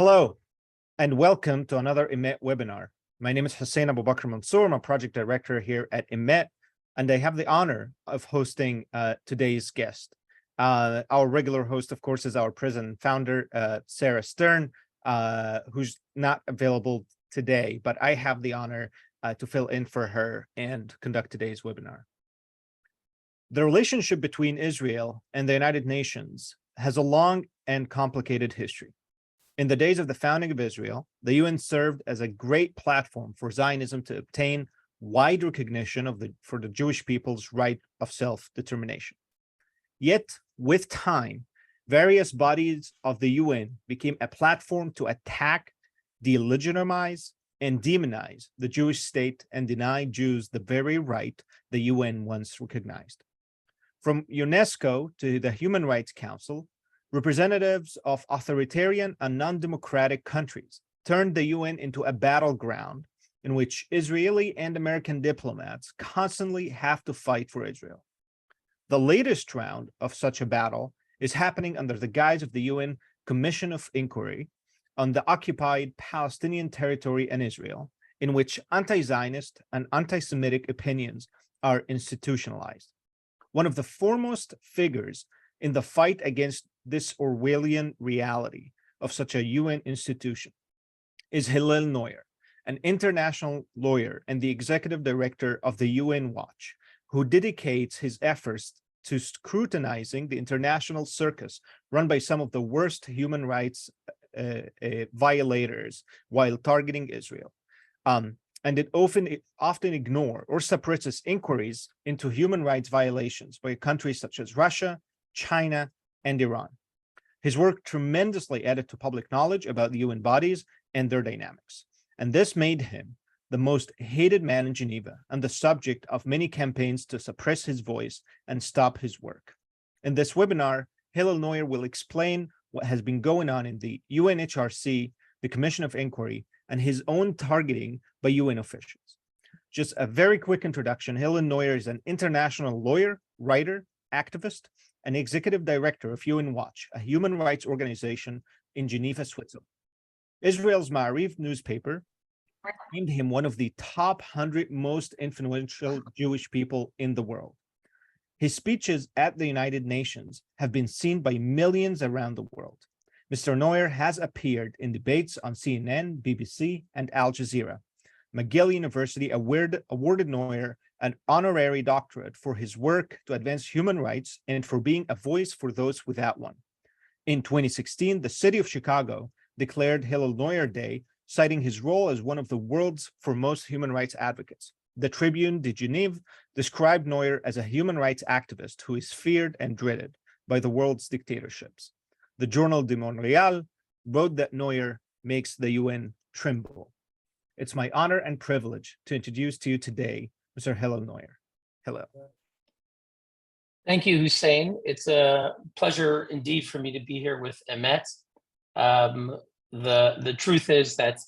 Hello, and welcome to another IMET webinar. My name is Hussein Abu Bakr Mansour. I'm a project director here at IMET, and I have the honor of hosting today's guest. Our regular host, of course, is our president and founder, Sarah Stern, who's not available today, but I have the honor to fill in for her and conduct today's webinar. The relationship between Israel and the United Nations has a long and complicated history. In the days of the founding of Israel, the UN served as a great platform for Zionism to obtain wide recognition for the Jewish people's right of self-determination. Yet, with time, various bodies of the UN became a platform to attack, delegitimize, and demonize the Jewish state and deny Jews the very right the UN once recognized. From UNESCO to the Human Rights Council, representatives of authoritarian and non-democratic countries turned the UN into a battleground in which Israeli and American diplomats constantly have to fight for Israel. The latest round of such a battle is happening under the guise of the UN Commission of Inquiry on the occupied Palestinian territory and Israel, in which anti-Zionist and anti-Semitic opinions are institutionalized. One of the foremost figures in the fight against this Orwellian reality of such a UN institution is Hillel Neuer, an international lawyer and the executive director of the Unwatch, who dedicates his efforts to scrutinizing the international circus run by some of the worst human rights violators while targeting Israel. And it often ignores or suppresses inquiries into human rights violations by countries such as Russia, China, and Iran. His work tremendously added to public knowledge about the UN bodies and their dynamics. And this made him the most hated man in Geneva and the subject of many campaigns to suppress his voice and stop his work. In this webinar, Hillel Neuer will explain what has been going on in the UNHRC, the Commission of Inquiry, and his own targeting by UN officials. Just a very quick introduction. Hillel Neuer is an international lawyer, writer, activist, and executive director of Unwatch, a human rights organization in Geneva, Switzerland. Israel's Ma'ariv newspaper named him one of the top 100 most influential Jewish people in the world. His speeches at the United Nations have been seen by millions around the world. Mr. Neuer has appeared in debates on CNN, BBC, and Al Jazeera. McGill University awarded Neuer an honorary doctorate for his work to advance human rights and for being a voice for those without one. In 2016, the city of Chicago declared Hillel Neuer Day, citing his role as one of the world's foremost human rights advocates. The Tribune de Genève described Neuer as a human rights activist who is feared and dreaded by the world's dictatorships. The journal de Montréal wrote that Neuer makes the UN tremble. It's my honor and privilege to introduce to you today Mr. Hillel Neuer. Hello. Thank you, Hussein. It's a pleasure indeed for me to be here with Emet. The truth is that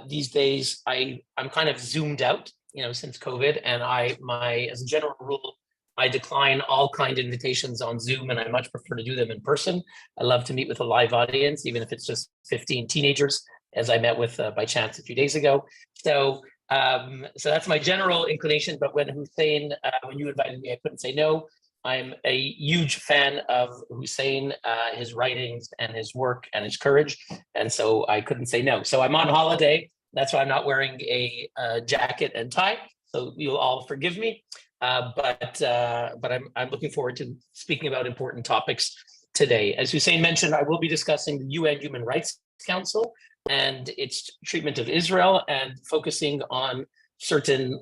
these days I'm kind of zoomed out, since COVID, and as a general rule, I decline all kind of invitations on Zoom, and I much prefer to do them in person. I love to meet with a live audience, even if it's just 15 teenagers, as I met with by chance a few days ago. So that's my general inclination. But when Hussein, when you invited me, I couldn't say no. I'm a huge fan of Hussein, his writings and his work and his courage. And so I couldn't say no. So I'm on holiday. That's why I'm not wearing a jacket and tie. So you'll all forgive me. But I'm looking forward to speaking about important topics today. As Hussein mentioned, I will be discussing the UN Human Rights Council and its treatment of Israel and focusing on certain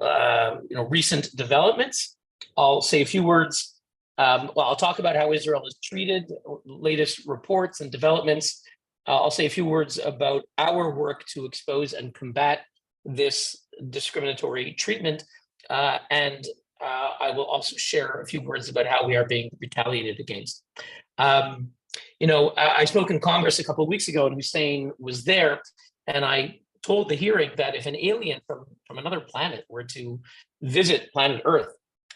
recent developments. I'll say a few words. I'll talk about how Israel is treated, latest reports and developments. I'll say a few words about our work to expose and combat this discriminatory treatment. And I will also share a few words about how we are being retaliated against. I spoke in Congress a couple of weeks ago, and Hussein was there, and I told the hearing that if an alien from another planet were to visit planet Earth,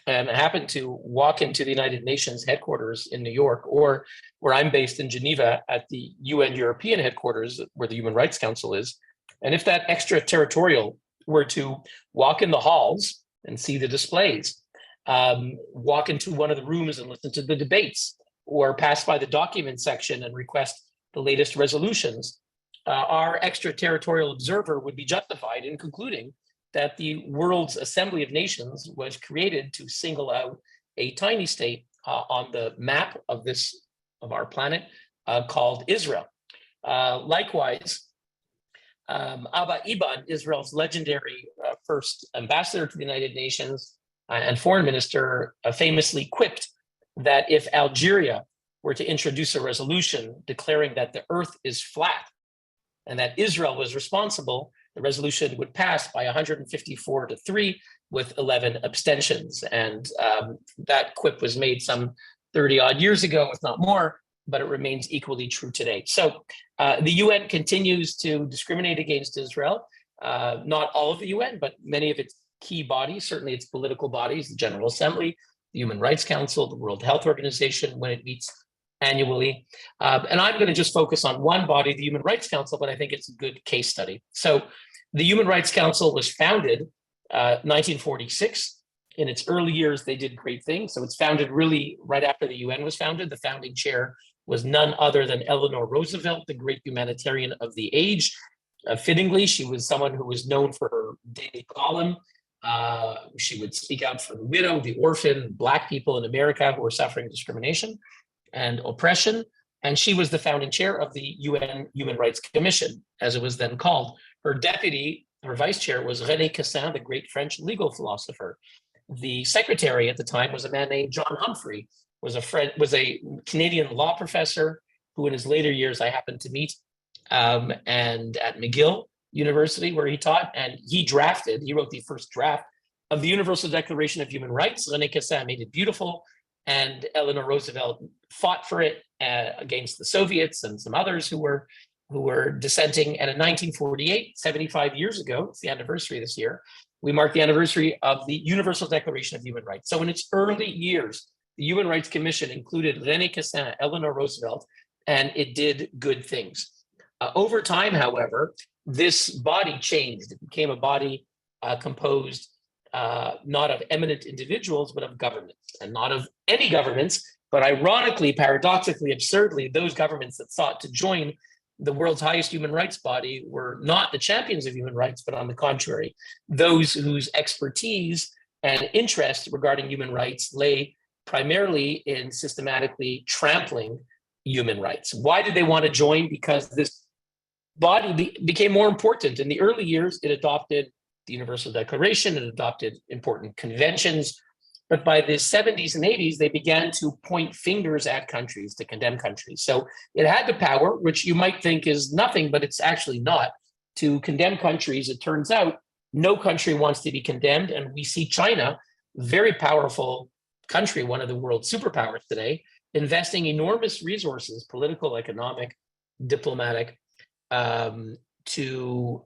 and I happened to walk into the United Nations headquarters in New York, or where I'm based in Geneva at the UN European headquarters, where the Human Rights Council is. And if that extraterritorial were to walk in the halls and see the displays, walk into one of the rooms and listen to the debates, or pass by the document section and request the latest resolutions, our extraterritorial observer would be justified in concluding that the world's Assembly of Nations was created to single out a tiny state on the map of our planet called Israel. Likewise, Abba Eban, Israel's legendary first ambassador to the United Nations and foreign minister, famously quipped that if Algeria were to introduce a resolution declaring that the earth is flat and that Israel was responsible, the resolution would pass by 154 to 3 with 11 abstentions. And that quip was made some 30 odd years ago, if not more, but it remains equally true today. So the UN continues to discriminate against Israel. Not all of the UN, but many of its key bodies, certainly its political bodies, the General Assembly, the Human Rights Council, the World Health Organization, when it meets annually. And I'm going to just focus on one body, the Human Rights Council, but I think it's a good case study. So the Human Rights Council was founded 1946. In its early years, they did great things. So it's founded really right after the UN was founded. The founding chair was none other than Eleanor Roosevelt, the great humanitarian of the age. Fittingly, she was someone who was known for her daily column. She would speak out for the widow, the orphan, Black people in America who were suffering discrimination and oppression. And she was the founding chair of the UN Human Rights Commission, as it was then called. Her deputy, her vice chair, was René Cassin, the great French legal philosopher. The secretary at the time was a man named John Humphrey, was a Canadian law professor who in his later years I happened to meet, and at McGill University where he taught, and he wrote the first draft of the Universal Declaration of Human Rights. René Cassin made it beautiful, and Eleanor Roosevelt fought for it against the Soviets and some others who were dissenting. And in 1948, 75 years ago, it's the anniversary this year, we mark the anniversary of the Universal Declaration of Human Rights. So in its early years, the Human Rights Commission included René Cassin, Eleanor Roosevelt, and it did good things. Over time, however, this body changed. It became a body composed not of eminent individuals, but of governments, and not of any governments, but ironically, paradoxically, absurdly, those governments that sought to join the world's highest human rights body were not the champions of human rights, but on the contrary, those whose expertise and interest regarding human rights lay primarily in systematically trampling human rights. Why did they want to join? Because this body became more important. In the early years, it adopted the Universal Declaration, it adopted important conventions, but by the 70s and 80s, they began to point fingers at countries, to condemn countries. So it had the power, which you might think is nothing, but it's actually not, to condemn countries. It turns out no country wants to be condemned, and we see China, very powerful country, one of the world's superpowers today, investing enormous resources, political, economic, diplomatic, to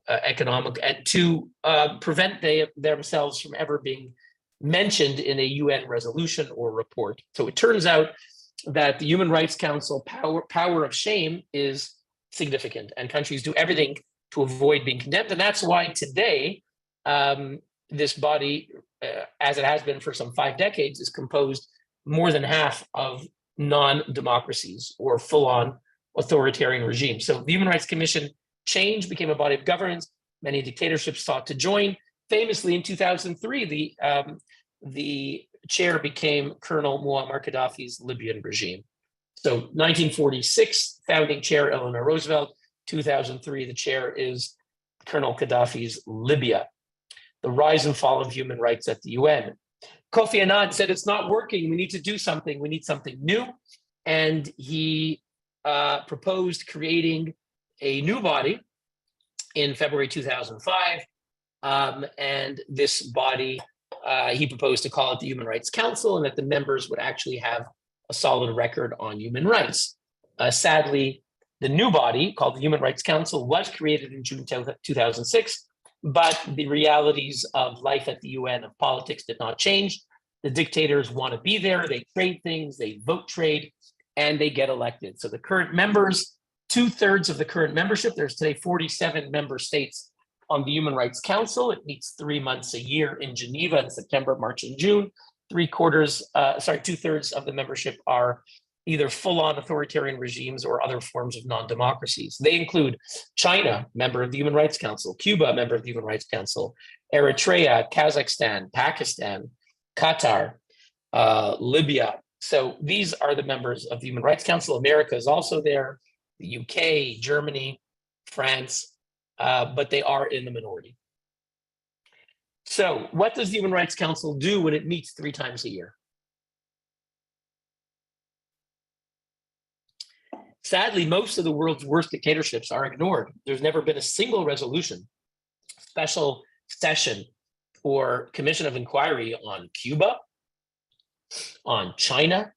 prevent themselves from ever being mentioned in a UN resolution or report. So it turns out that the Human Rights Council power of shame is significant, and countries do everything to avoid being condemned. And that's why today, this body, as it has been for some 5 decades, is composed more than half of non-democracies or full-on authoritarian regimes. So the Human Rights Commission changed, became a body of governance. Many dictatorships sought to join. Famously, in 2003, the chair became Colonel Muammar Gaddafi's Libyan regime. So 1946, founding chair Eleanor Roosevelt. 2003, the chair is Colonel Gaddafi's Libya. The rise and fall of human rights at the UN. Kofi Annan said, it's not working. We need to do something. We need something new. And he proposed creating a new body in February 2005. And this body, he proposed to call it the Human Rights Council, and that the members would actually have a solid record on human rights. Sadly, the new body, called the Human Rights Council, was created in June 2006, but the realities of life at the UN, of politics, did not change. The dictators want to be there, they trade things, they vote trade, and they get elected. So the current members, 2/3 of the current membership, there's today 47 member states on the Human Rights Council. It meets 3 months a year in Geneva in September, March, and June. 2/3 of the membership are either full-on authoritarian regimes or other forms of non-democracies. They include China, member of the Human Rights Council, Cuba, member of the Human Rights Council, Eritrea, Kazakhstan, Pakistan, Qatar, Libya. So these are the members of the Human Rights Council. America is also there, the UK, Germany, France, but they are in the minority. So what does the Human Rights Council do when it meets 3 times a year? Sadly, most of the world's worst dictatorships are ignored. There's never been a single resolution, special session, or commission of inquiry on Cuba, on China,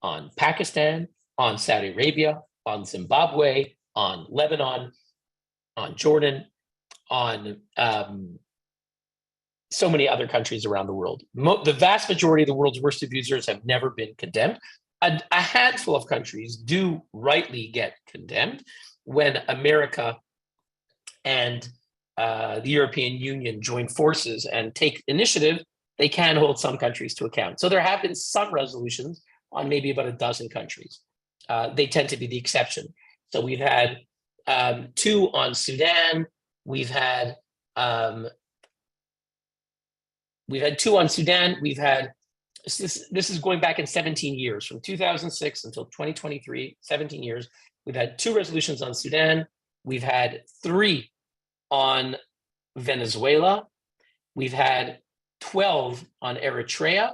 on Pakistan, on Saudi Arabia, on Zimbabwe, on Lebanon, on Jordan, on so many other countries around the world. The vast majority of the world's worst abusers have never been condemned. A handful of countries do rightly get condemned. When America and the European Union join forces and take initiative, they can hold some countries to account. So there have been some resolutions on maybe about a dozen countries. They tend to be the exception. So we've had 2 on Sudan. We've had 2 on Sudan. We've had, this is going back in 17 years, from 2006 until 2023, 17 years. We've had 2 resolutions on Sudan. We've had 3 on Venezuela. We've had 12 on Eritrea.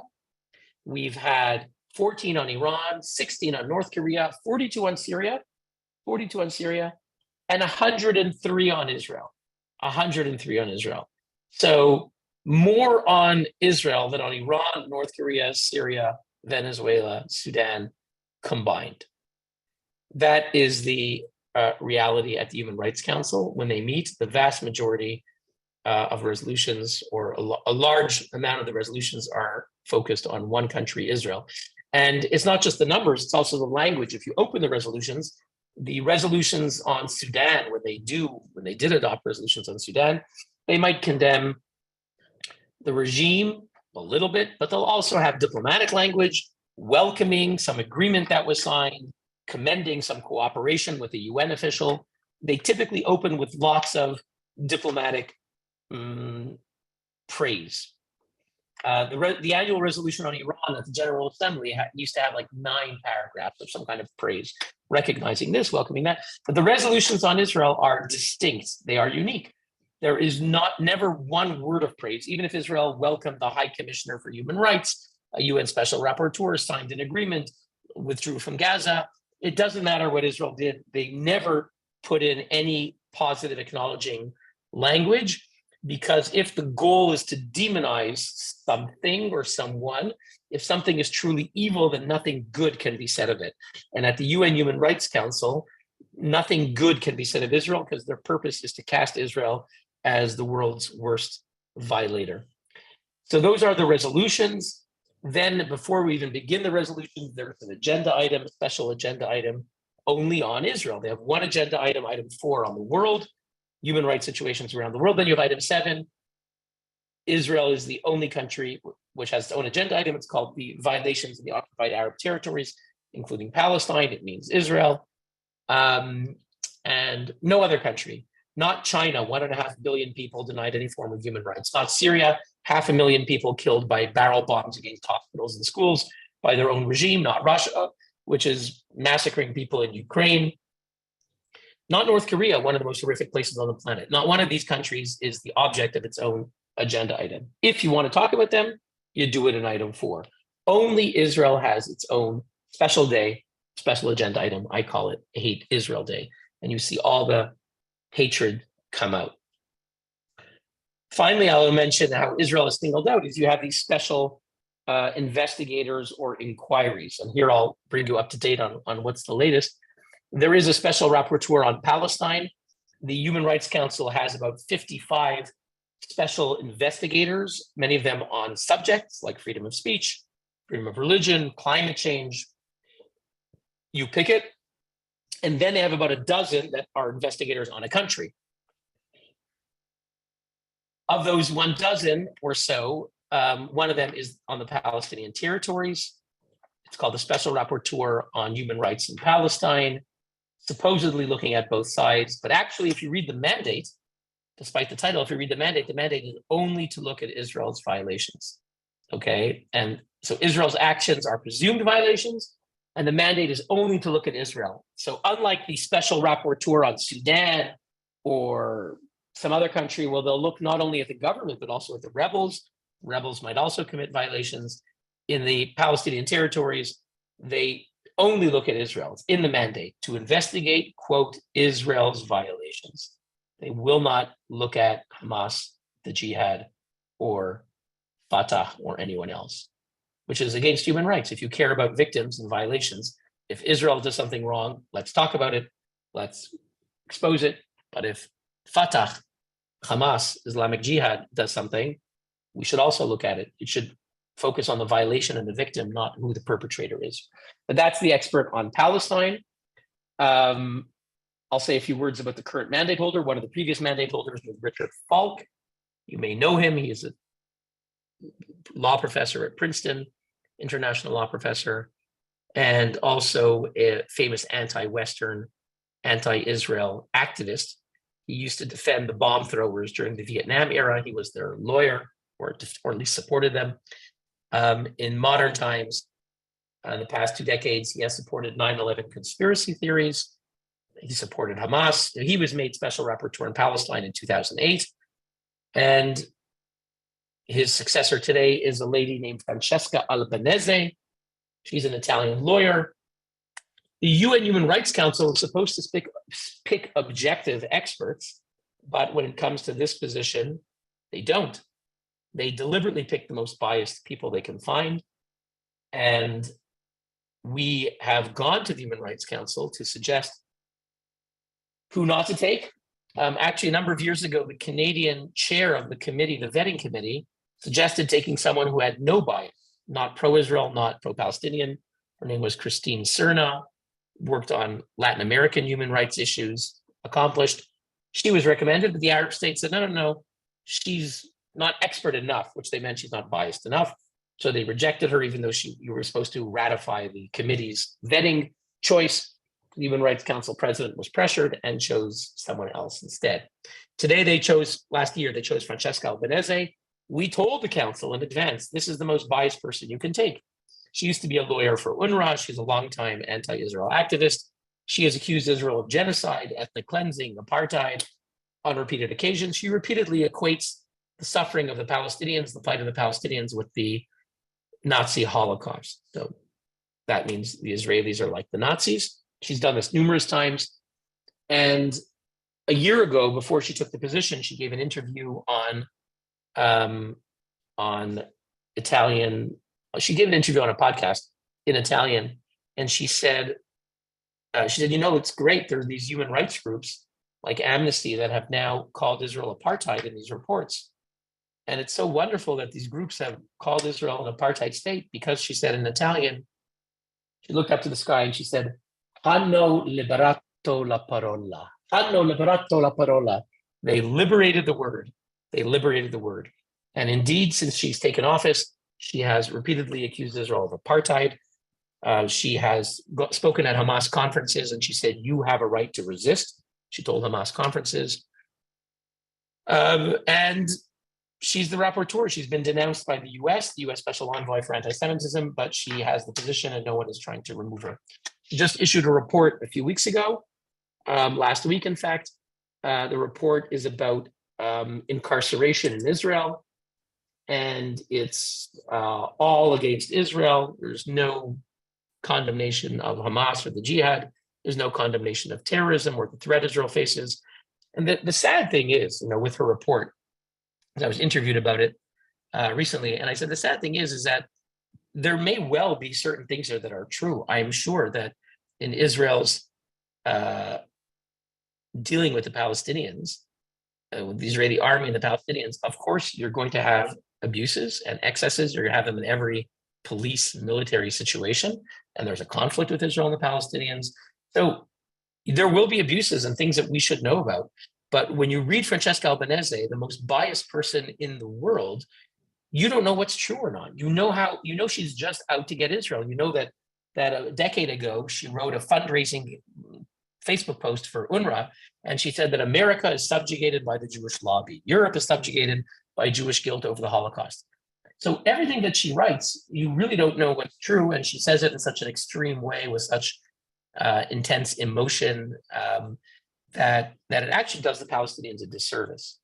We've had 14 on Iran, 16 on North Korea, 42 on Syria, and 103 on Israel. 103 on Israel. So more on Israel than on Iran, North Korea, Syria, Venezuela, Sudan combined. That is the reality at the Human Rights Council. When they meet, the vast majority of resolutions, or a large amount of the resolutions, are focused on one country, Israel. And it's not just the numbers, it's also the language. If you open the resolutions on Sudan, when they did adopt resolutions on Sudan, they might condemn the regime a little bit, but they'll also have diplomatic language, welcoming some agreement that was signed, commending some cooperation with a UN official. They typically open with lots of diplomatic praise. The annual resolution on Iran at the General Assembly used to have like 9 paragraphs of some kind of praise, recognizing this, welcoming that. But the resolutions on Israel are distinct. They are unique. There is never one word of praise. Even if Israel welcomed the High Commissioner for Human Rights, a UN Special Rapporteur, signed an agreement, withdrew from Gaza, it doesn't matter what Israel did. They never put in any positive acknowledging language, because if the goal is to demonize something or someone, if something is truly evil, then nothing good can be said of it. And at the UN Human Rights Council, nothing good can be said of Israel, because their purpose is to cast Israel as the world's worst violator. So those are the resolutions. Then before we even begin the resolutions, there's an agenda item, a special agenda item only on Israel. They have one agenda item, item 4 on the world, human rights situations around the world. Then you have item 7. Israel is the only country which has its own agenda item. It's called the violations in the occupied Arab territories, including Palestine. It means Israel. And no other country, not China, 1.5 billion people denied any form of human rights, not Syria, 500,000 people killed by barrel bombs against hospitals and schools by their own regime, not Russia, which is massacring people in Ukraine, not North Korea, one of the most horrific places on the planet. Not one of these countries is the object of its own agenda item. If you want to talk about them, you do it in item 4. Only Israel has its own special day, special agenda item. I call it Hate Israel Day. And you see all the hatred come out. Finally, I will mention how Israel is singled out is you have these special investigators or inquiries. And here I'll bring you up to date on what's the latest. There is a special rapporteur on Palestine. The Human Rights Council has about 55 special investigators, many of them on subjects like freedom of speech, freedom of religion, climate change. You pick it. And then they have about a dozen that are investigators on a country. Of those 12 or so, one of them is on the Palestinian territories. It's called the Special Rapporteur on Human Rights in Palestine, supposedly looking at both sides. But actually, if you read the mandate, despite the title, if you read the mandate is only to look at Israel's violations. Okay. And so Israel's actions are presumed violations, and the mandate is only to look at Israel. So unlike the Special Rapporteur on Sudan or some other country, well, they'll look not only at the government, but also at the rebels. Rebels might also commit violations. In the Palestinian territories, they only look at Israel. It's in the mandate to investigate, quote, Israel's violations. They will not look at Hamas, the Jihad, or Fatah, or anyone else, which is against human rights. If you care about victims and violations, if Israel does something wrong, let's talk about it, let's expose it. But if Fatah, Hamas, Islamic Jihad does something, we should also look at it. It should focus on the violation and the victim, not who the perpetrator is. But that's the expert on Palestine. I'll say a few words about the current mandate holder. One of the previous mandate holders was Richard Falk. You may know him. He is a law professor at Princeton, international law professor, and also a famous anti-Western, anti-Israel activist. He used to defend the bomb throwers during the Vietnam era. He was their lawyer, or at least supported them. In modern times, in the past 2 decades, he has supported 9/11 conspiracy theories. He supported Hamas. He was made special rapporteur in Palestine in 2008. And his successor today is a lady named Francesca Albanese. She's an Italian lawyer. The UN Human Rights Council is supposed to pick objective experts, but when it comes to this position, they don't. They deliberately pick the most biased people they can find. And we have gone to the Human Rights Council to suggest who not to take. Actually, a number of years ago, the Canadian chair of the committee, the vetting committee, suggested taking someone who had no bias, not pro-Israel, not pro-Palestinian. Her name was Christine Cerna, worked on Latin American human rights issues, accomplished. She was recommended, but the Arab states said, no, she's not expert enough, which they meant she's not biased enough. So they rejected her, even though you were supposed to ratify the committee's vetting choice. The Human Rights Council president was pressured and chose someone else instead. Today, last year, they chose Francesca Albanese. We told the council in advance, this is the most biased person you can take. She used to be a lawyer for UNRWA. She's a longtime anti-Israel activist. She has accused Israel of genocide, ethnic cleansing, apartheid on repeated occasions. She repeatedly equates the suffering of the Palestinians, the plight of the Palestinians, with the Nazi Holocaust. So that means the Israelis are like the Nazis. She's done this numerous times. And a year ago, before she took the position, she gave an interview on Italian. She gave an interview on a podcast in Italian, and she said, it's great. There are these human rights groups like Amnesty that have now called Israel apartheid in these reports. And it's so wonderful that these groups have called Israel an apartheid state, because she said in Italian, she looked up to the sky and she said, "Hanno liberato la parola. Hanno liberato la parola." They liberated the word. They liberated the word. And indeed, since she's taken office, she has repeatedly accused Israel of apartheid. She has spoken at Hamas conferences, and she said, "You have a right to resist." She told Hamas conferences. And she's the rapporteur. She's been denounced by the US Special Envoy for Anti-Semitism, but she has the position and no one is trying to remove her. She just issued a report a few weeks ago, last week, in fact. The report is about incarceration in Israel, and it's all against Israel. There's no condemnation of Hamas or the Jihad. There's no condemnation of terrorism or the threat Israel faces. And the sad thing is, with her report, I was interviewed about it recently, and I said, the sad thing is that there may well be certain things there that are true. I am sure that in Israel's dealing with the Palestinians, with the Israeli army and the Palestinians, of course, you're going to have abuses and excesses. You're going to have them in every police military situation. And there's a conflict with Israel and the Palestinians. So there will be abuses and things that we should know about. But when you read Francesca Albanese, the most biased person in the world, you don't know what's true or not. You know she's just out to get Israel. You know that a decade ago, she wrote a fundraising Facebook post for UNRWA, and she said that America is subjugated by the Jewish lobby. Europe is subjugated by Jewish guilt over the Holocaust. So everything that she writes, you really don't know what's true, and she says it in such an extreme way with such intense emotion that it actually does the Palestinians a disservice.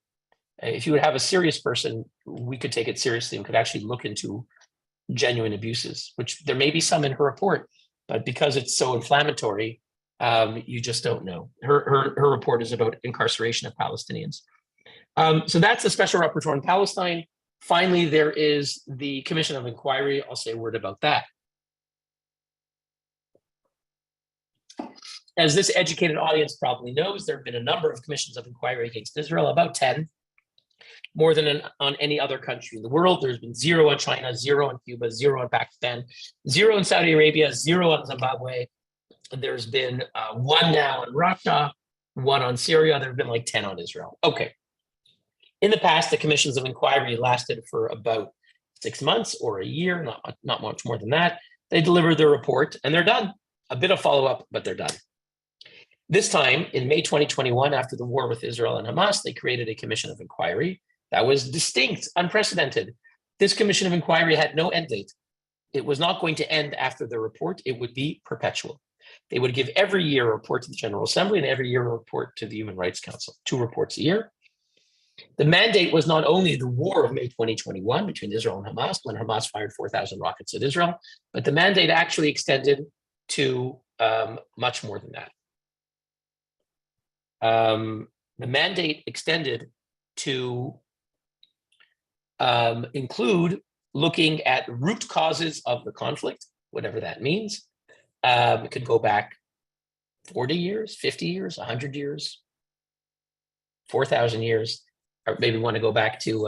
If you would have a serious person, we could take it seriously and could actually look into genuine abuses, which there may be some in her report, but because it's so inflammatory, you just don't know. Her report is about incarceration of Palestinians. So that's a special rapporteur on Palestine. Finally, there is the Commission of Inquiry. I'll say a word about that. As this educated audience probably knows, there have been a number of commissions of inquiry against Israel, about 10, more than on any other country in the world. There's been 0 on China, 0 on Cuba, 0 on Pakistan, 0 in Saudi Arabia, 0 on Zimbabwe. There's been 1 now in Russia, 1 on Syria. There have been like 10 on Israel. Okay. In the past, the commissions of inquiry lasted for about 6 months or a year, not much more than that. They deliver their report and they're done. A bit of follow-up, but they're done. This time, in May 2021, after the war with Israel and Hamas, they created a commission of inquiry that was distinct, unprecedented. This commission of inquiry had no end date. It was not going to end after the report. It would be perpetual. They would give every year a report to the General Assembly and every year a report to the Human Rights Council, 2 reports a year. The mandate was not only the war of May 2021 between Israel and Hamas, when Hamas fired 4,000 rockets at Israel, but the mandate actually extended to much more than that. The mandate extended to include looking at root causes of the conflict, whatever that means. It could go back 40 years, 50 years, 100 years, 4,000 years, or maybe want to go back to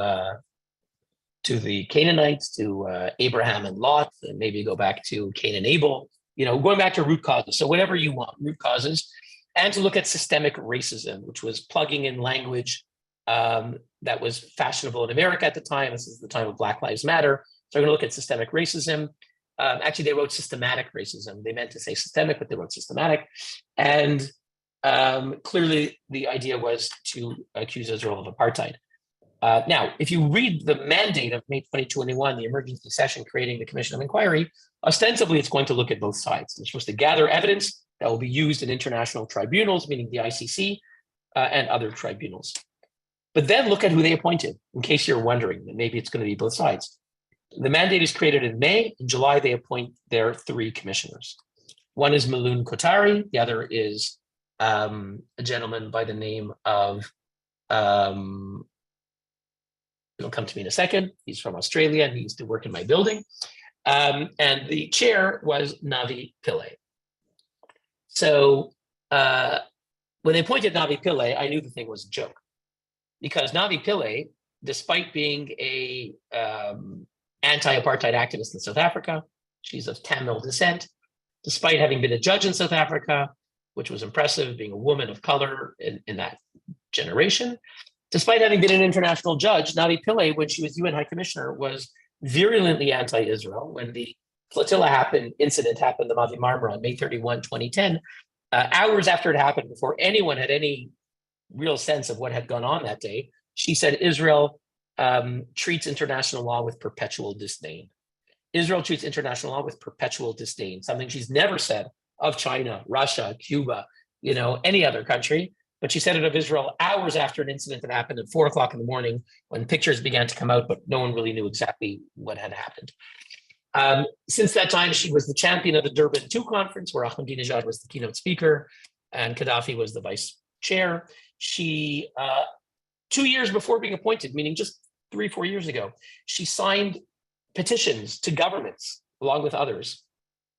the Canaanites, to Abraham and Lot, and maybe go back to Cain and Abel, going back to root causes. So whatever you want, root causes, and to look at systemic racism, which was plugging in language that was fashionable in America at the time. This is the time of Black Lives Matter. So I'm going to look at systemic racism. Actually, they wrote systematic racism. They meant to say systemic, but they wrote systematic. And clearly, the idea was to accuse Israel of apartheid. Now, if you read the mandate of May 2021, the emergency session creating the Commission of Inquiry, ostensibly, it's going to look at both sides. They're supposed to gather evidence that will be used in international tribunals, meaning the ICC and other tribunals. But then look at who they appointed, in case you're wondering that maybe it's going to be both sides. The mandate is created in May. In July, they appoint their 3 commissioners. One is Milun Kotari. The other is a gentleman by the name of, it'll come to me in a second. He's from Australia and he used to work in my building. And the chair was Navi Pillay. So when they appointed Navi Pillay, I knew the thing was a joke, because Navi Pillay, despite being a anti-apartheid activist in South Africa, she's of Tamil descent, despite having been a judge in South Africa, which was impressive, being a woman of color in that generation, despite having been an international judge, Navi Pillay, when she was UN High Commissioner, was virulently anti-Israel. When the flotilla incident happened, the Mavi Marmara on May 31, 2010, hours after it happened, before anyone had any real sense of what had gone on that day, she said Israel treats international law with perpetual disdain. Israel treats international law with perpetual disdain, something she's never said of China, Russia, Cuba, any other country. But she said it of Israel hours after an incident that happened at 4 o'clock in the morning, when pictures began to come out, but no one really knew exactly what had happened. Since that time, she was the champion of the Durban II conference, where Ahmadinejad was the keynote speaker and Gaddafi was the vice chair. She, 2 years before being appointed, meaning just 3-4 years ago, she signed petitions to governments, along with others,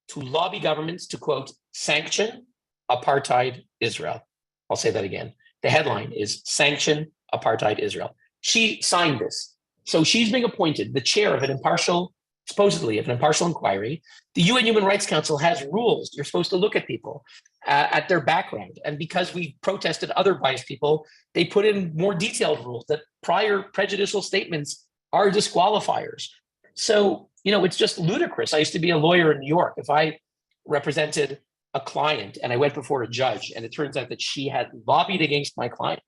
to lobby governments to, quote, sanction apartheid Israel. I'll say that again. The headline is sanction apartheid Israel. She signed this. So she's being appointed the chair of an impartial, supposedly of an impartial inquiry. The UN Human Rights Council has rules. You're supposed to look at people at their background. And because we protested other biased people, they put in more detailed rules that prior prejudicial statements are disqualifiers. So, it's just ludicrous. I used to be a lawyer in New York. If I represented a client and I went before a judge and it turns out that she had lobbied against my client,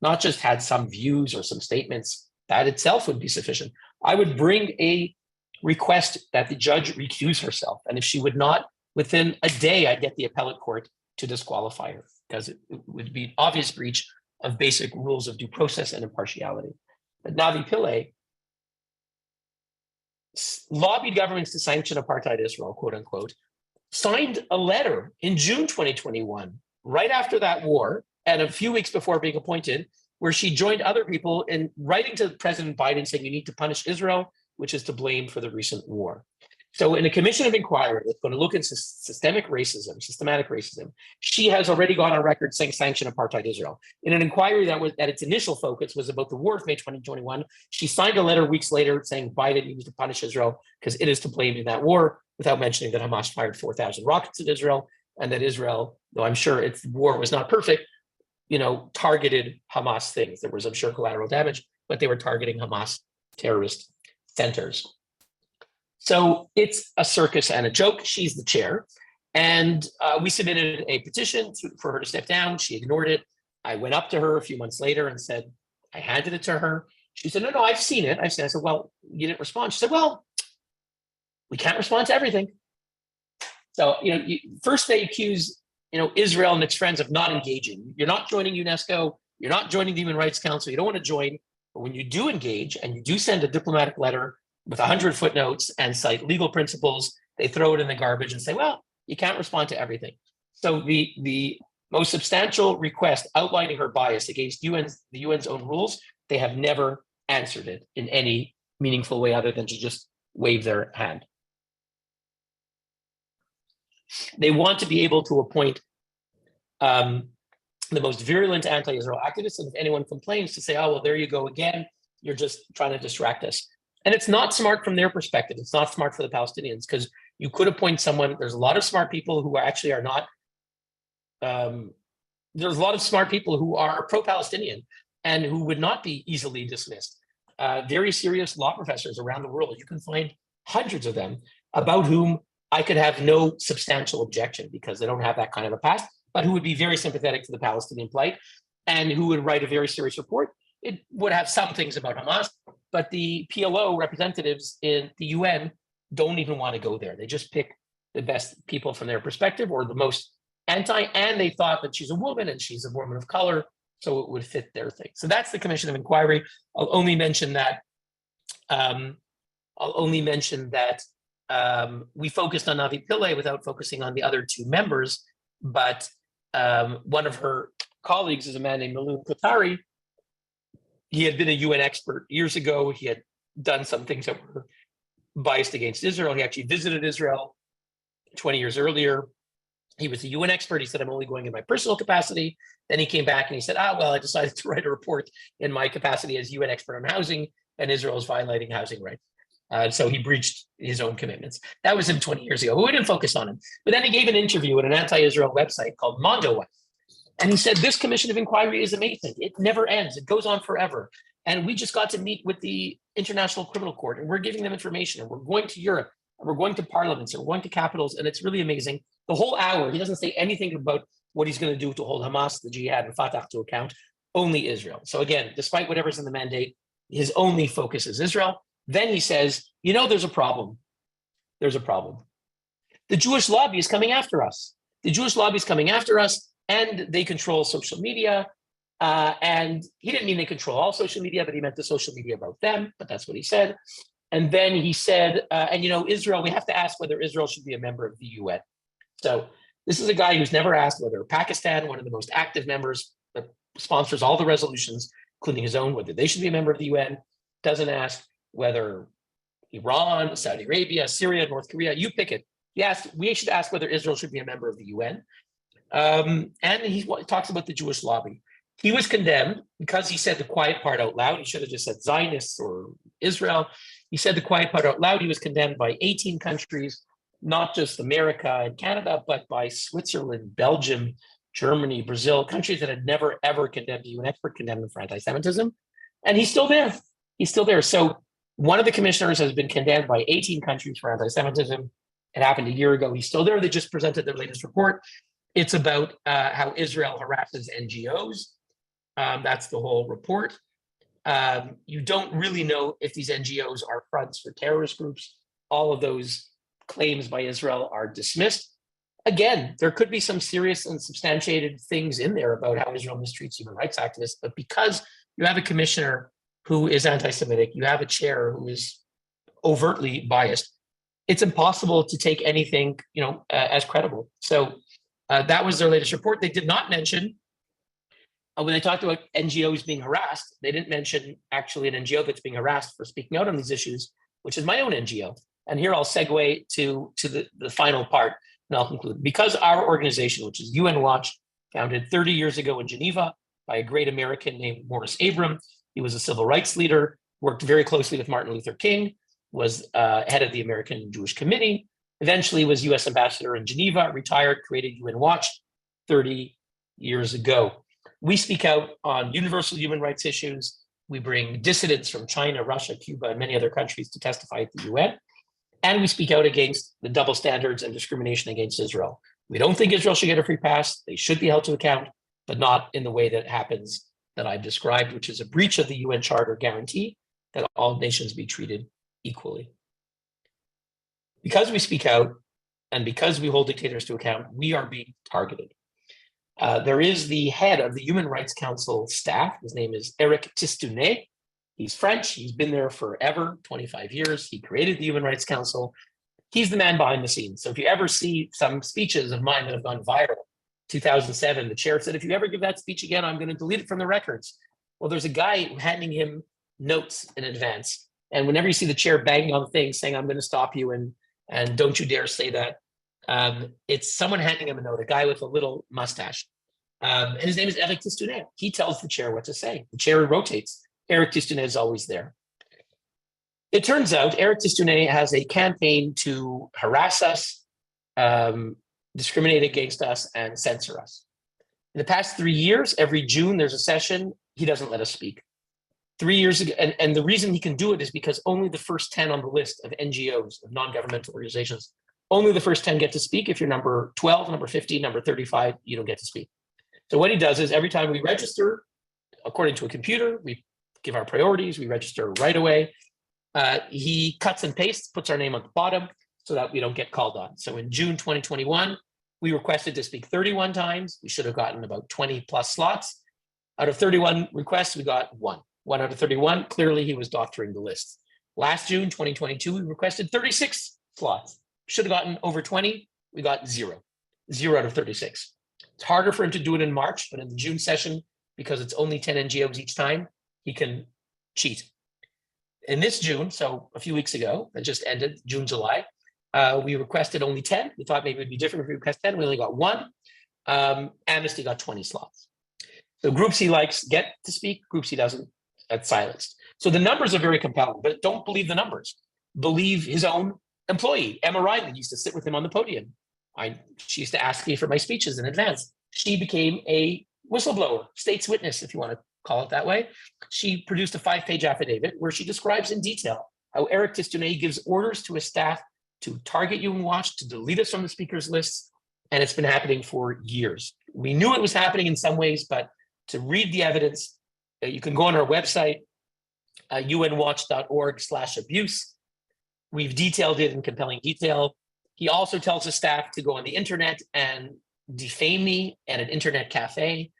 not just had some views or some statements, that itself would be sufficient. I would bring a request that the judge recuse herself. And if she would not, within a day, I'd get the appellate court to disqualify her because it would be an obvious breach of basic rules of due process and impartiality. But Navi Pillay lobbied governments to sanction apartheid Israel, quote unquote, signed a letter in June 2021, right after that war, and a few weeks before being appointed, where she joined other people in writing to President Biden saying you need to punish Israel, which is to blame for the recent war. So in a commission of inquiry that's going to look into systematic racism, she has already gone on record saying sanction apartheid Israel. In an inquiry that its initial focus was about the war of May 2021, she signed a letter weeks later saying Biden needs to punish Israel because it is to blame in that war, without mentioning that Hamas fired 4,000 rockets at Israel, and that Israel, though I'm sure its war was not perfect, targeted Hamas things. There was, I'm sure, collateral damage, but they were targeting Hamas terrorist centers. So it's a circus and a joke. She's the chair. And we submitted a petition for her to step down. She ignored it. I went up to her a few months later and said, I handed it to her. She said, no, I've seen it. I said, well, you didn't respond. She said, well, we can't respond to everything. So, first they accuse, Israel and its friends of not engaging. You're not joining UNESCO. You're not joining the Human Rights Council. You don't want to join. But when you do engage and you do send a diplomatic letter with 100 footnotes and cite legal principles, they throw it in the garbage and say, well, you can't respond to everything. So the most substantial request outlining her bias against the UN's own rules, they have never answered it in any meaningful way other than to just wave their hand. They want to be able to appoint the most virulent anti-Israel activists, and if anyone complains, to say, oh, well, there you go again, you're just trying to distract us. And it's not smart from their perspective. It's not smart for the Palestinians, because you could appoint someone. There's a lot of smart people who actually are not. There's a lot of smart people who are pro-Palestinian and who would not be easily dismissed. Very serious law professors around the world. You can find hundreds of them about whom I could have no substantial objection because they don't have that kind of a past, but who would be very sympathetic to the Palestinian plight and who would write a very serious report. It would have some things about Hamas, but the PLO representatives in the UN don't even want to go there. They just pick the best people from their perspective or the most anti, and they thought that she's a woman and she's a woman of color, so it would fit their thing. So that's the Commission of Inquiry. I'll only mention that we focused on Navi Pillay without focusing on the other two members, but one of her colleagues is a man named Milun Qatari. He had been a UN expert years ago. He had done some things that were biased against Israel. He actually visited Israel 20 years earlier. He was a UN expert. He said, I'm only going in my personal capacity. Then he came back and he said, well, I decided to write a report in my capacity as UN expert on housing, and Israel is violating housing rights. So he breached his own commitments. That was him 20 years ago. We didn't focus on him. But then he gave an interview at an anti-Israel website called Mondo. And he said, this Commission of Inquiry is amazing. It never ends. It goes on forever. And we just got to meet with the International Criminal Court, and we're giving them information, and we're going to Europe, and we're going to parliaments, and we're going to capitals, and it's really amazing. The whole hour, he doesn't say anything about what he's going to do to hold Hamas, the Jihad, and Fatah to account, only Israel. So again, despite whatever's in the mandate, his only focus is Israel. Then he says, there's a problem. There's a problem. The Jewish lobby is coming after us. The Jewish lobby is coming after us, and they control social media. And he didn't mean they control all social media, but he meant the social media about them. But that's what he said. And then he said, Israel, we have to ask whether Israel should be a member of the UN. So this is a guy who's never asked whether Pakistan, one of the most active members that sponsors all the resolutions, including his own, whether they should be a member of the UN, doesn't ask whether Iran, Saudi Arabia, Syria, North Korea, you pick it. We should ask whether Israel should be a member of the UN. And he talks about the Jewish lobby. He was condemned because he said the quiet part out loud. He should have just said Zionists or Israel. He said the quiet part out loud. He was condemned by 18 countries, not just America and Canada, but by Switzerland, Belgium, Germany, Brazil, countries that had never, ever condemned the UN expert, condemned him for anti-Semitism. And he's still there. He's still there. So one of the commissioners has been condemned by 18 countries for anti-Semitism. It happened a year ago. He's still there. They just presented their latest report. It's about how Israel harasses NGOs. That's the whole report. You don't really know if these NGOs are fronts for terrorist groups. All of those claims by Israel are dismissed. Again, there could be some serious and substantiated things in there about how Israel mistreats human rights activists, but because you have a commissioner who is anti-Semitic, you have a chair who is overtly biased, it's impossible to take anything, as credible. So that was their latest report. They did not mention, when they talked about NGOs being harassed, they didn't mention actually an NGO that's being harassed for speaking out on these issues, which is my own NGO. And here I'll segue to the final part, and I'll conclude. Because our organization, which is Unwatch, founded 30 years ago in Geneva by a great American named Morris Abram. He was a civil rights leader, worked very closely with Martin Luther King, was head of the American Jewish Committee, eventually was US ambassador in Geneva, retired, created Unwatch 30 years ago. We speak out on universal human rights issues. We bring dissidents from China, Russia, Cuba, and many other countries to testify at the UN. And we speak out against the double standards and discrimination against Israel. We don't think Israel should get a free pass. They should be held to account, but not in the way that happens that I've described, which is a breach of the UN Charter guarantee that all nations be treated equally. Because we speak out and because we hold dictators to account, we are being targeted. There is the head of the Human Rights Council staff. His name is Eric Tistounet. He's French. He's been there forever, 25 years. He created the Human Rights Council. He's the man behind the scenes. So if you ever see some speeches of mine that have gone viral, 2007, the chair said, if you ever give that speech again, I'm going to delete it from the records. Well, there's a guy handing him notes in advance. And whenever you see the chair banging on the thing saying, I'm going to stop you and don't you dare say that, it's someone handing him a note, a guy with a little mustache. And his name is Eric Tistounet. He tells the chair what to say. The chair rotates. Eric Tistounet is always there. It turns out Eric Tistounet has a campaign to harass us, discriminate against us, and censor us. In the past 3 years, every June there's a session. He doesn't let us speak. 3 years ago, and the reason he can do it is because only the first 10 on the list of NGOs, of non-governmental organizations, only the first 10 get to speak. If you're number 12, number 15, number 35, you don't get to speak. So what he does is every time we register, according to a computer, we give our priorities, we register right away. He cuts and pastes, puts our name on the bottom so that we don't get called on. So in June 2021, we requested to speak 31 times. We should have gotten about 20 plus slots. Out of 31 requests, we got one out of 31. Clearly, he was doctoring the list. Last June 2022, we requested 36 slots. Should have gotten over 20. We got zero out of 36. It's harder for him to do it in March, but in the June session, because it's only 10 NGOs each time, he can cheat. In this June, so a few weeks ago, that just ended, June, July, we requested only 10. We thought maybe it'd be different if we request 10. We only got one. Amnesty got 20 slots. So groups he likes get to speak, groups he doesn't, that's silenced. So the numbers are very compelling, but don't believe the numbers. Believe his own employee, Emma Riley, used to sit with him on the podium. She used to ask me for my speeches in advance. She became a whistleblower, state's witness, if you want to call it that way. She produced a 5-page affidavit where she describes in detail how Eric Tistounet gives orders to his staff to target Unwatch, to delete us from the speakers lists, and it's been happening for years. We knew it was happening in some ways, but to read the evidence, you can go on our website, unwatch.org/abuse. We've detailed it in compelling detail. He also tells his staff to go on the internet and defame me at an internet cafe.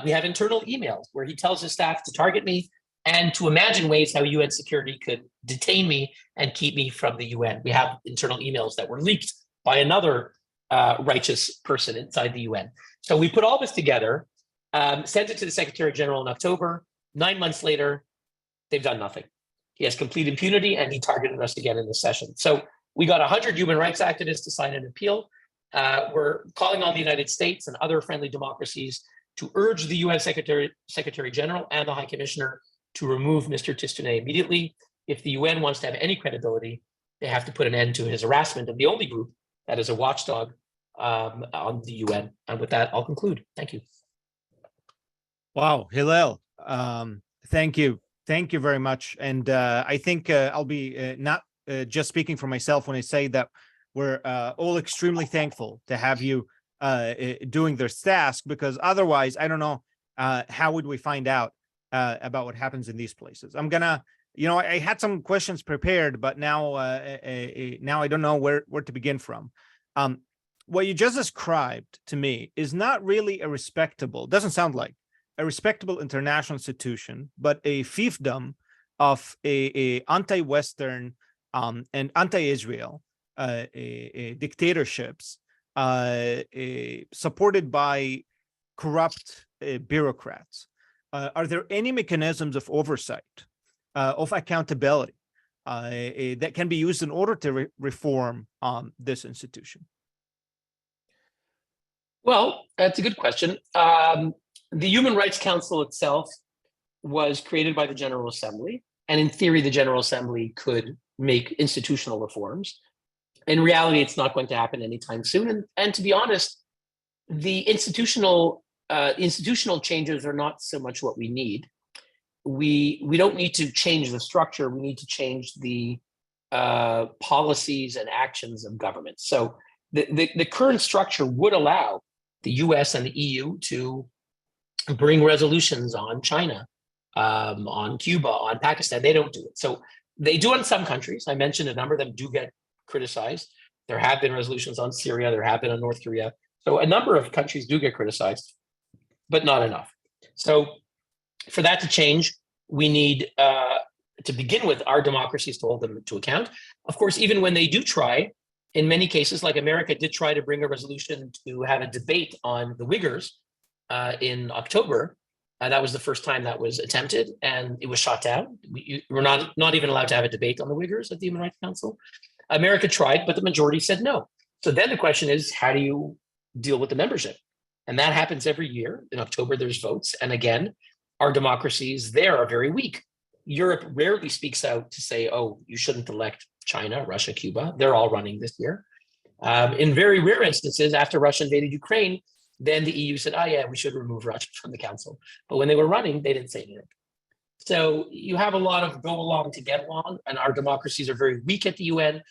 We have internal emails where he tells his staff to target me and to imagine ways how UN security could detain me and keep me from the UN. We have internal emails that were leaked by another righteous person inside the UN. So we put all this together, sent it to the Secretary General in October. 9 months later, they've done nothing. He has complete impunity, and he targeted us again in this session. So we got 100 human rights activists to sign an appeal. We're calling on the United States and other friendly democracies to urge the UN Secretary General and the High Commissioner to remove Mr. Tistounet immediately. If the UN wants to have any credibility, they have to put an end to his harassment of the only group that is a watchdog on the UN. And with that, I'll conclude. Thank you. Wow, Hillel, thank you. Thank you very much. And I think I'll be not just speaking for myself when I say that we're all extremely thankful to have you doing this task, because otherwise, I don't know, how would we find out about what happens in these places? I'm gonna, I had some questions prepared, but now now I don't know where to begin from. What you just described to me is not really a respectable, doesn't sound like a respectable international institution, but a fiefdom of a anti-Western and anti-Israel dictatorships supported by corrupt bureaucrats. Are there any mechanisms of oversight, of accountability that can be used in order to reform this institution? Well, that's a good question. The Human Rights Council itself was created by the General Assembly, and in theory, the General Assembly could make institutional reforms. In reality, it's not going to happen anytime soon. And to be honest, the institutional changes are not so much what we need. We don't need to change the structure. We need to change the policies and actions of government. So the current structure would allow the US and the EU to bring resolutions on China, on Cuba, on Pakistan. They don't do it. So they do in some countries. I mentioned a number of them do get criticized. There have been resolutions on Syria. There have been on North Korea. So a number of countries do get criticized, but not enough. So for that to change, we need, to begin with, our democracies to hold them to account. Of course, even when they do try, in many cases, like America did try to bring a resolution to have a debate on the Uyghurs in October. That was the first time that was attempted, and it was shot down. We're not even allowed to have a debate on the Uyghurs at the Human Rights Council. America tried, but the majority said no. So then the question is, how do you deal with the membership? And that happens every year. In October, there's votes. And again, our democracies there are very weak. Europe rarely speaks out to say, oh, you shouldn't elect China, Russia, Cuba. They're all running this year. In very rare instances, after Russia invaded Ukraine, then the EU said, oh yeah, we should remove Russia from the council. But when they were running, they didn't say anything. So you have a lot of go along to get along, and our democracies are very weak at the UN.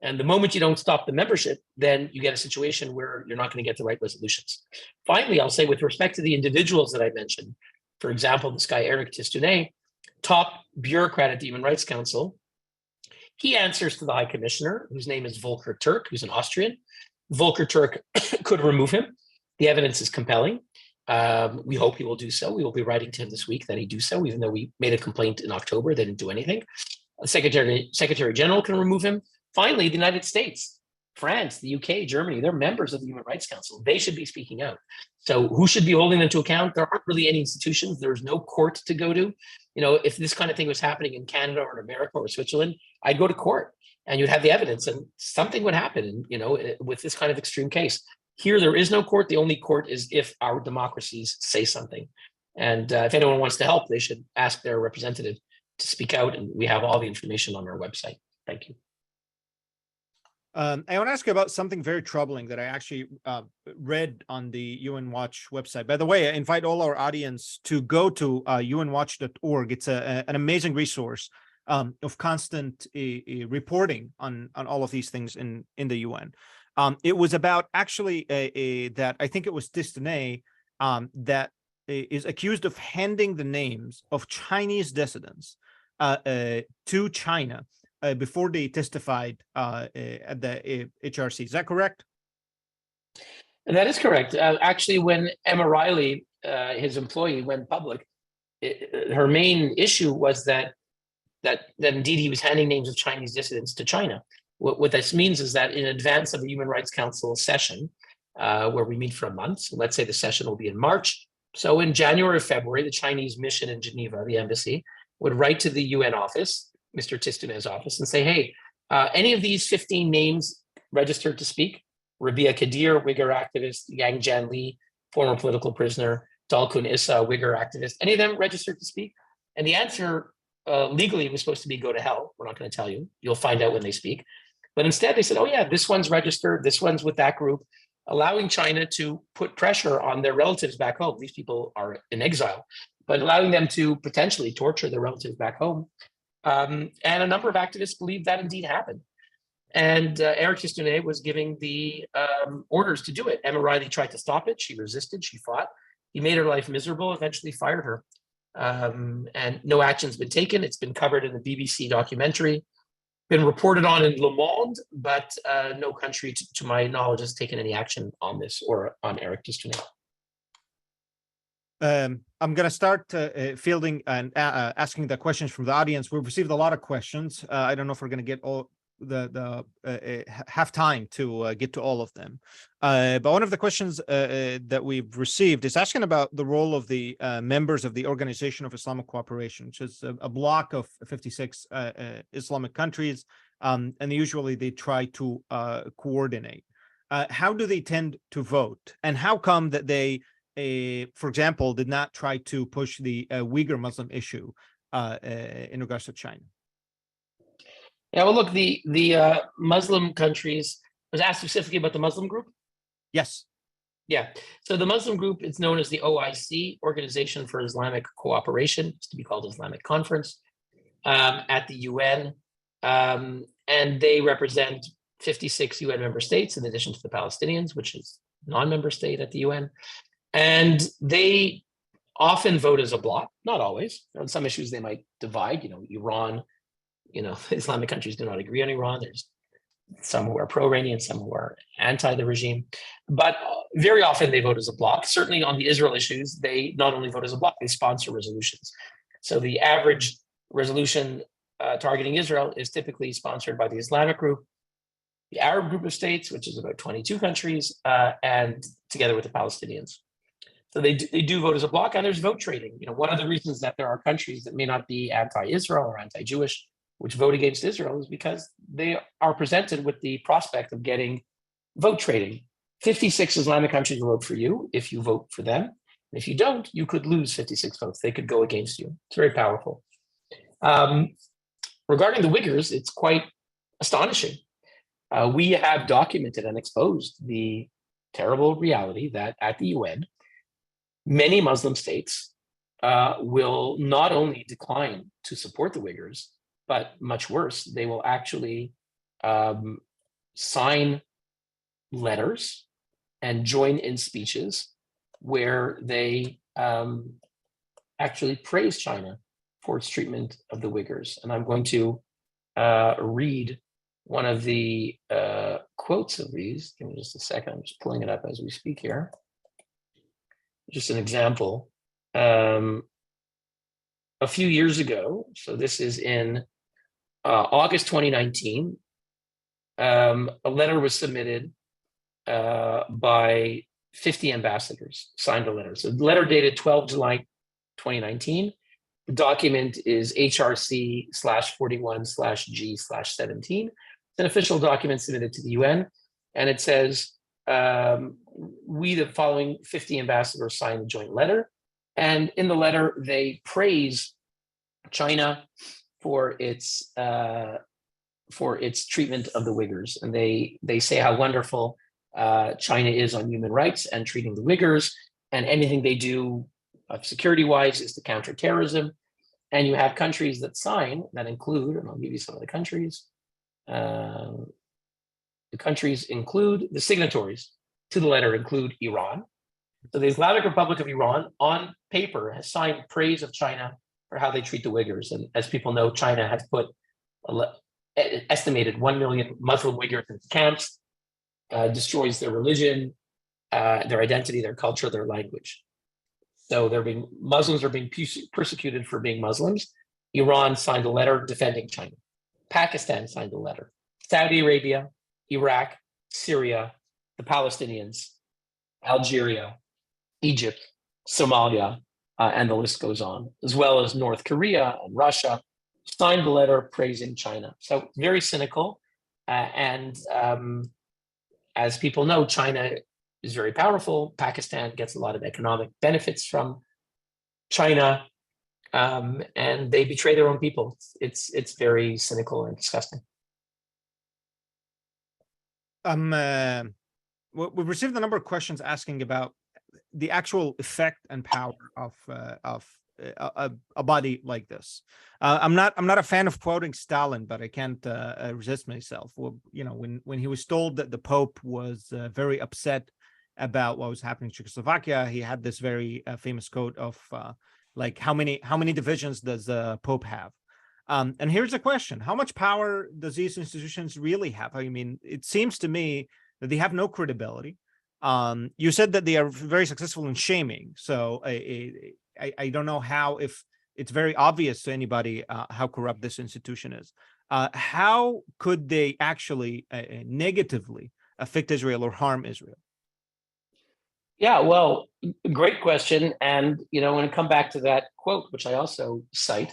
And the moment you don't stop the membership, then you get a situation where you're not going to get the right resolutions. Finally, I'll say with respect to the individuals that I mentioned, for example, this guy, Eric Tistounet, top bureaucrat at the Human Rights Council, he answers to the High Commissioner, whose name is Volker Turk, who's an Austrian. Volker Turk could remove him. The evidence is compelling. We hope he will do so. We will be writing to him this week that he do so, even though we made a complaint in October. They didn't do anything. The Secretary General can remove him. Finally, the United States, France, the UK, Germany, they're members of the Human Rights Council. They should be speaking out. So who should be holding them to account? There aren't really any institutions. There's no court to go to. If this kind of thing was happening in Canada or in America or Switzerland, I'd go to court and you'd have the evidence and something would happen, with this kind of extreme case. Here, there is no court. The only court is if our democracies say something. And if anyone wants to help, they should ask their representative to speak out. And we have all the information on our website. Thank you. I want to ask you about something very troubling that I actually read on the Unwatch website. By the way, I invite all our audience to go to unwatch.org. It's an amazing resource of constant reporting on all of these things in the UN. It was about actually that I think it was Tistounet that is accused of handing the names of Chinese dissidents to China before they testified at the HRC. Is that correct? And that is correct. Actually, when Emma Riley, his employee, went public, her main issue was that indeed he was handing names of Chinese dissidents to China. What this means is that in advance of the Human Rights Council session, where we meet for a month, so let's say the session will be in March. So in January or February, the Chinese mission in Geneva, the embassy, would write to the UN office, Mr. Tistounet's office, and say, hey, any of these 15 names registered to speak, Rabia Kadir, Uyghur activist, Yang Jianli, former political prisoner, Dalkun Issa, Uyghur activist, any of them registered to speak? And the answer legally was supposed to be go to hell. We're not going to tell you. You'll find out when they speak. But instead they said, oh yeah, this one's registered, this one's with that group, allowing China to put pressure on their relatives back home. These people are in exile, but allowing them to potentially torture their relatives back home. And a number of activists believe that indeed happened. And Eric Kistunay was giving the orders to do it. Emma Riley tried to stop it. She resisted, she fought. He made her life miserable, eventually fired her. And no action's been taken. It's been covered in the BBC documentary, been reported on in Le Monde, but no country, to my knowledge, has taken any action on this or on Eric Kistunay. I'm going to start fielding and asking the questions from the audience. We've received a lot of questions. I don't know if we're going to get all have time to get to all of them. But one of the questions that we've received is asking about the role of the members of the Organization of Islamic Cooperation, which is a block of 56 Islamic countries, and usually they try to coordinate. How do they tend to vote, and how come that they, for example, did not try to push the Uyghur Muslim issue in regards to China? Yeah, well, look, the Muslim countries, was asked specifically about the Muslim group? Yes. Yeah, so the Muslim group is known as the OIC, Organization for Islamic Cooperation. It's to be called Islamic Conference at the UN. And they represent 56 UN member states, in addition to the Palestinians, which is non-member state at the UN. And they often vote as a bloc, not always. On some issues they might divide, Iran, Islamic countries do not agree on Iran. There's some who are pro-Iranian, some who are anti the regime, but very often they vote as a bloc. Certainly on the Israel issues, they not only vote as a bloc, they sponsor resolutions. So the average resolution targeting Israel is typically sponsored by the Islamic group, the Arab group of states, which is about 22 countries, and together with the Palestinians. So they do vote as a bloc, and there's vote trading. One of the reasons that there are countries that may not be anti-Israel or anti-Jewish, which vote against Israel, is because they are presented with the prospect of getting vote trading. 56 Islamic countries will vote for you if you vote for them. And if you don't, you could lose 56 votes. They could go against you. It's very powerful. Regarding the Uyghurs, it's quite astonishing. We have documented and exposed the terrible reality that at the UN, many Muslim states will not only decline to support the Uyghurs, but much worse, they will actually sign letters and join in speeches where they actually praise China for its treatment of the Uyghurs. And I'm going to read one of the quotes of these. Give me just a second. I'm just pulling it up as we speak here. Just an example. A few years ago, so this is in August 2019, a letter was submitted by 50 ambassadors, signed a letter. So the letter dated 12 July 2019. The document is HRC/41/G/17. It's an official document submitted to the UN. And it says, we, the following 50 ambassadors, signed a joint letter. And in the letter, they praise China for its treatment of the Uyghurs. And they say how wonderful China is on human rights and treating the Uyghurs, and anything they do security-wise is to counter terrorism. And you have countries that sign, that include, and I'll give you some of the countries. The countries include, the signatories to the letter include Iran. So the Islamic Republic of Iran, on paper, has signed praise of China for how they treat the Uyghurs. And as people know, China has put estimated 1 million Muslim Uyghurs into camps, destroys their religion, their identity, their culture, their language. So Muslims are being persecuted for being Muslims. Iran signed a letter defending China. Pakistan signed a letter. Saudi Arabia, Iraq, Syria, the Palestinians, Algeria, Egypt, Somalia, and the list goes on, as well as North Korea and Russia, signed a letter praising China. So very cynical. And as people know, China is very powerful. Pakistan gets a lot of economic benefits from China, and they betray their own people. It's very cynical and disgusting. We've received a number of questions asking about the actual effect and power of a body like this. I'm not a fan of quoting Stalin, but I can't resist myself. Well, you know, when he was told that the Pope was very upset about what was happening in Czechoslovakia, he had this very famous quote of like, how many divisions does the Pope have? And here's a question: how much power does these institutions really have? I mean, it seems to me that they have no credibility. You said that they are very successful in shaming, so I don't know how, if it's very obvious to anybody how corrupt this institution is. How could they actually negatively affect Israel or harm Israel? Yeah, well, great question. And, you know, when I come back to that quote, which I also cite,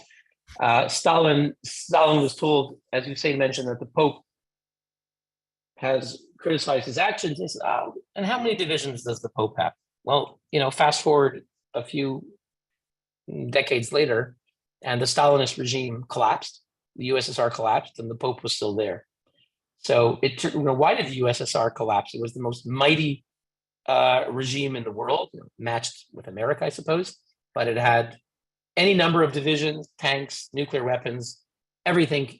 Stalin was told, as you say, mentioned, that the Pope has criticized his actions. He said, oh, and how many divisions does the Pope have? Well, you know, fast forward a few decades later, and the Stalinist regime collapsed, the USSR collapsed, and the Pope was still there. So why did the USSR collapse? It was the most mighty regime in the world, matched with America, I suppose, but it had any number of divisions, tanks, nuclear weapons, everything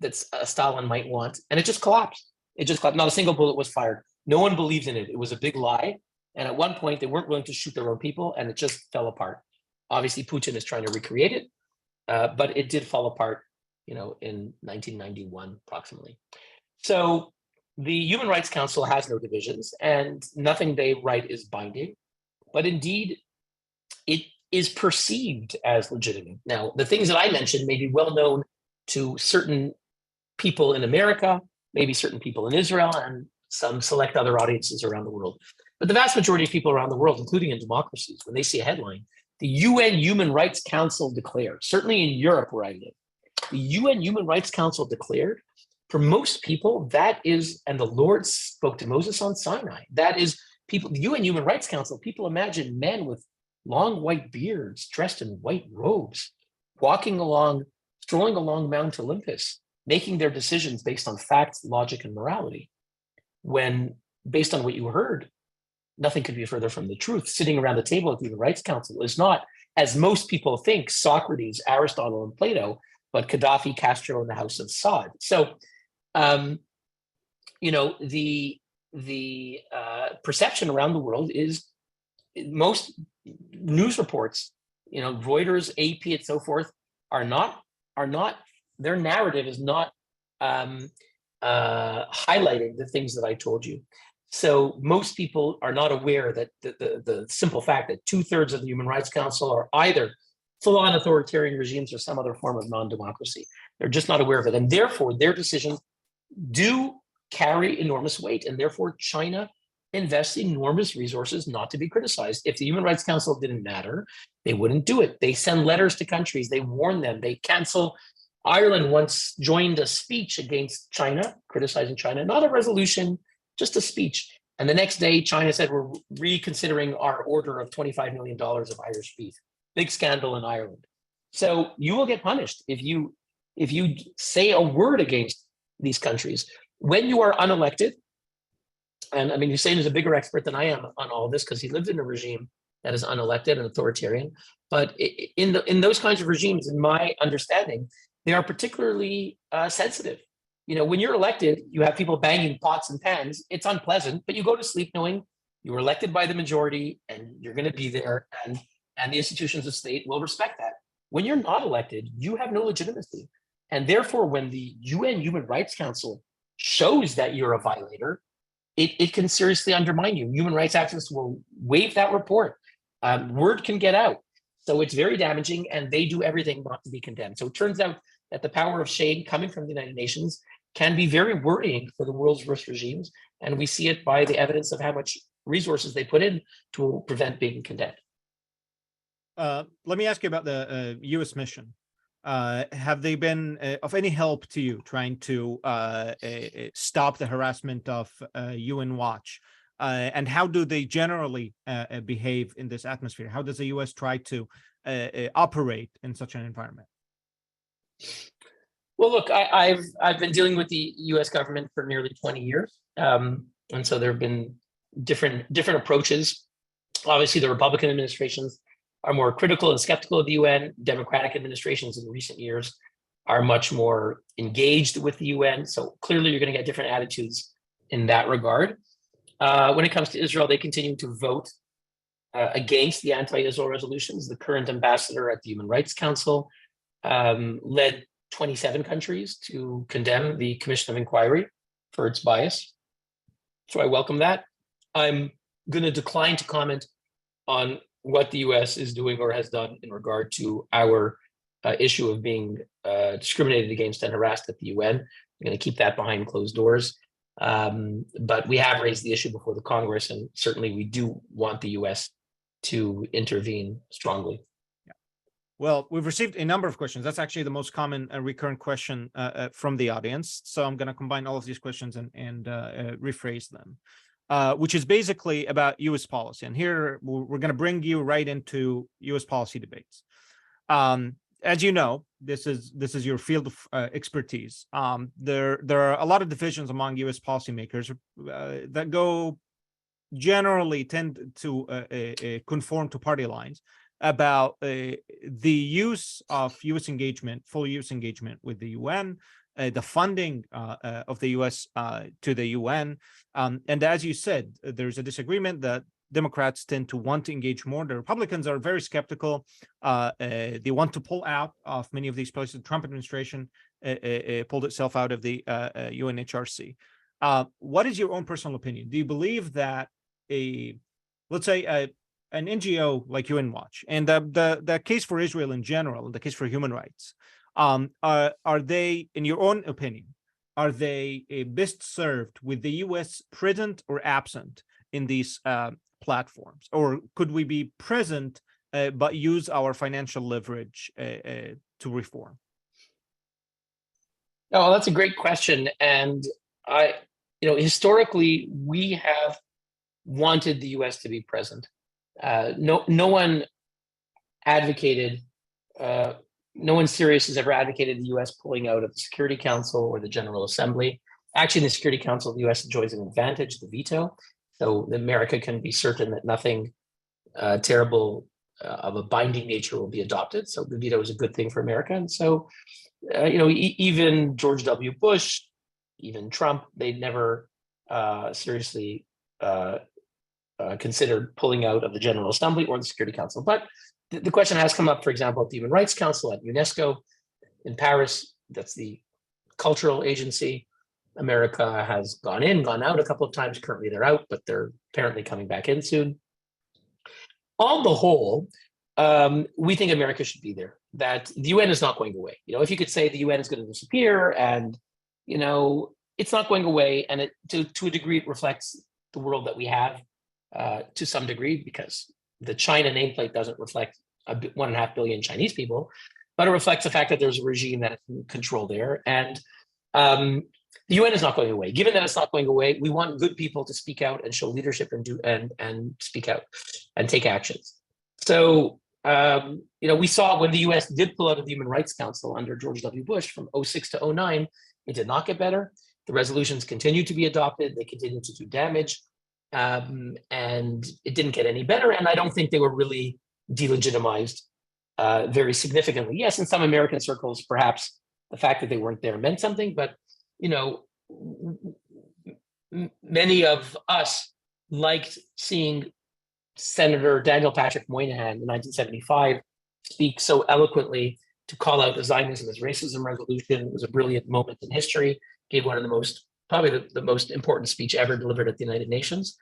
that Stalin might want, and it just collapsed. It just collapsed. Not a single bullet was fired. No one believed in it. It was a big lie. And at one point, they weren't willing to shoot their own people, and it just fell apart. Obviously, Putin is trying to recreate it, but it did fall apart, you know, in 1991, approximately. So the Human Rights Council has no divisions, and nothing they write is binding. But indeed, it is perceived as legitimate. Now, the things that I mentioned may be well known to certain people in America, maybe certain people in Israel, and some select other audiences around the world. But the vast majority of people around the world, including in democracies, when they see a headline, the UN Human Rights Council declared, certainly in Europe where I live, the UN Human Rights Council declared, for most people, that is, and the Lord spoke to Moses on Sinai, that is people, the UN Human Rights Council, people imagine men with long white beards, dressed in white robes, walking along, strolling along Mount Olympus, making their decisions based on facts, logic, and morality. When, based on what you heard, nothing could be further from the truth. Sitting around the table at the Human Rights Council is not, as most people think, Socrates, Aristotle, and Plato, but Gaddafi, Castro, and the House of Saud. So, you know, the perception around the world is most news reports, you know, Reuters, AP, and so forth, are not. Their narrative is not highlighting the things that I told you. So most people are not aware that the simple fact that 2/3 of the Human Rights Council are either full-on authoritarian regimes or some other form of non-democracy. They're just not aware of it. And therefore, their decisions do carry enormous weight. And therefore, China invests enormous resources not to be criticized. If the Human Rights Council didn't matter, they wouldn't do it. They send letters to countries. They warn them. They cancel. Ireland once joined a speech against China, criticizing China, not a resolution, just a speech. And the next day, China said, we're reconsidering our order of $25 million of Irish beef. Big scandal in Ireland. So you will get punished if you say a word against these countries. When you are unelected, and I mean, Hussein is a bigger expert than I am on all of this because he lived in a regime that is unelected and authoritarian. But in those kinds of regimes, in my understanding, they are particularly sensitive. You know, when you're elected, you have people banging pots and pans. It's unpleasant, but you go to sleep knowing you were elected by the majority and you're going to be there, and the institutions of state will respect that. When you're not elected, you have no legitimacy. And therefore, when the UN Human Rights Council shows that you're a violator, it can seriously undermine you. Human rights activists will waive that report. Word can get out. So it's very damaging, and they do everything not to be condemned. So it turns out that the power of shame coming from the United Nations can be very worrying for the world's worst regimes. And we see it by the evidence of how much resources they put in to prevent being condemned. Let me ask you about the U.S. mission. Have they been of any help to you trying to stop the harassment of Unwatch? and how do they generally behave in this atmosphere? How does the U.S. try to operate in such an environment? Well, look, I've been dealing with the U.S. government for nearly 20 years, and so there have been different approaches. Obviously, the Republican administrations are more critical and skeptical of the UN. Democratic administrations in recent years are much more engaged with the UN. So clearly, you're going to get different attitudes in that regard. When it comes to Israel, they continue to vote against the anti-Israel resolutions. The current ambassador at the Human Rights Council led 27 countries to condemn the Commission of Inquiry for its bias. So I welcome that. I'm going to decline to comment on what the US is doing or has done in regard to our issue of being discriminated against and harassed at the UN. I'm going to keep that behind closed doors. But we have raised the issue before the Congress, and certainly we do want the US to intervene strongly. Well, we've received a number of questions. That's actually the most common recurrent question from the audience. So I'm going to combine all of these questions and rephrase them, which is basically about U.S. policy. And here we're going to bring you right into U.S. policy debates. As you know, this is your field of expertise. There are a lot of divisions among U.S. policymakers that tend to conform to party lines about the use of U.S. engagement, full U.S. engagement with the UN, the funding of the U.S. to the UN. And as you said, there's a disagreement that Democrats tend to want to engage more. The Republicans are very skeptical. They want to pull out of many of these places. The Trump administration pulled itself out of the UNHRC. What is your own personal opinion? Do you believe that let's say an NGO like Unwatch and the case for Israel in general, and the case for human rights, are they, in your own opinion, are they best served with the U.S. present or absent in these platforms? Or could we be present but use our financial leverage to reform? Oh, that's a great question. And historically, we have wanted the U.S. to be present. No one advocated, no one serious has ever advocated the U.S. pulling out of the Security Council or the General Assembly. Actually, in the Security Council, the U.S. enjoys an advantage, the veto. So America can be certain that nothing terrible of a binding nature will be adopted. So the veto is a good thing for America. And so, even George W. Bush, even Trump, they never seriously considered pulling out of the General Assembly or the Security Council. But the question has come up, for example, at the Human Rights Council, at UNESCO in Paris. That's the cultural agency. America has gone in, gone out a couple of times. Currently they're out, but they're apparently coming back in soon. On the whole, we think America should be there, that the UN is not going away. If you could say the UN is going to disappear and, it's not going away, and it to a degree it reflects the world that we have to some degree, because the China nameplate doesn't reflect 1.5 billion Chinese people, but it reflects the fact that there's a regime that is in control there. And the UN is not going away. Given that it's not going away, we want good people to speak out and show leadership and speak out and take actions. So, we saw when the US did pull out of the Human Rights Council under George W. Bush from 2006 to 2009, it did not get better. The resolutions continued to be adopted. They continued to do damage. And it didn't get any better. And I don't think they were really delegitimized very significantly. Yes, in some American circles, perhaps the fact that they weren't there meant something, but many of us liked seeing Senator Daniel Patrick Moynihan in 1975 speak so eloquently to call out the Zionism as racism resolution. It was a brilliant moment in history, gave one of the most, probably the most important speech ever delivered at the United Nations.